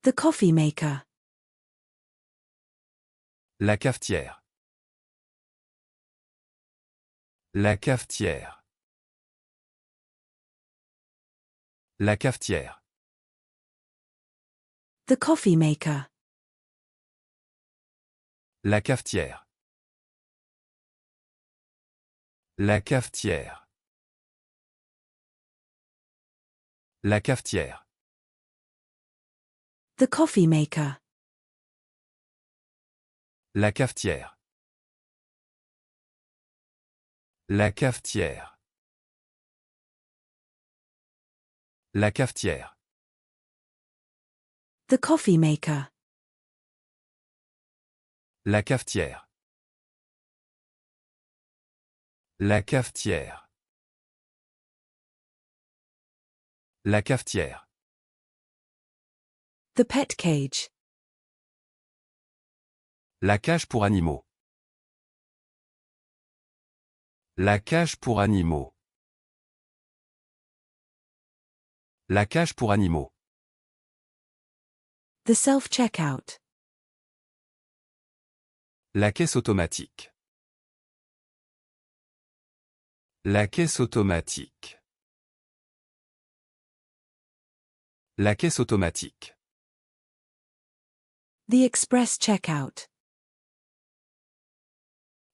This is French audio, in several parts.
The coffee maker. La cafetière. La cafetière. La cafetière. The coffee maker. La cafetière. La cafetière. La cafetière. The coffee maker. La cafetière. La cafetière. La cafetière. The coffee maker. La cafetière. La cafetière. La cafetière. The pet cage. La cage pour animaux. La cage pour animaux. La cage pour animaux. The self-checkout. La caisse automatique. La caisse automatique. La caisse automatique. The express checkout.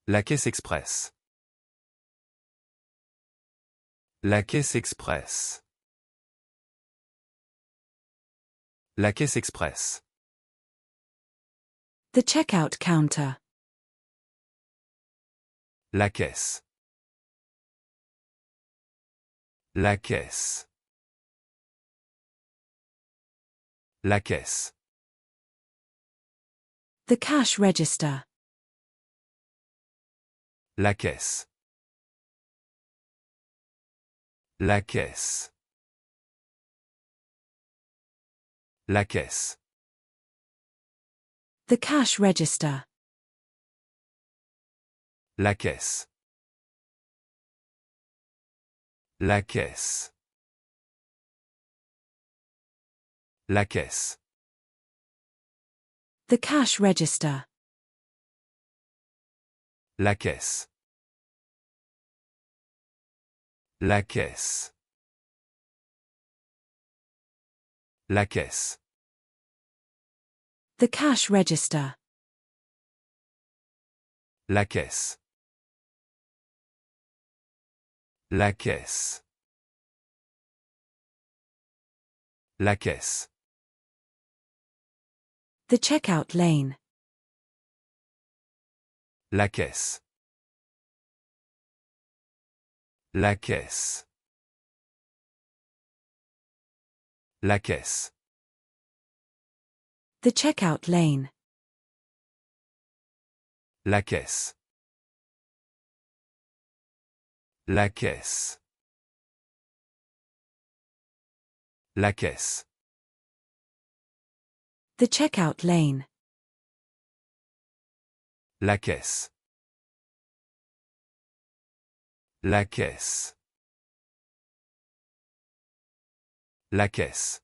La caisse express. La caisse express. La caisse express. The checkout counter. La caisse. La caisse. La caisse. The cash register. La caisse. La caisse. La caisse. The cash register. La caisse. La caisse. La caisse. The cash register. La caisse. La caisse. La caisse. The cash register. La caisse. La caisse. La caisse. The checkout lane. La caisse. La caisse. La caisse. The checkout lane. La caisse. La caisse. La caisse. The checkout lane. La caisse. La caisse. La caisse.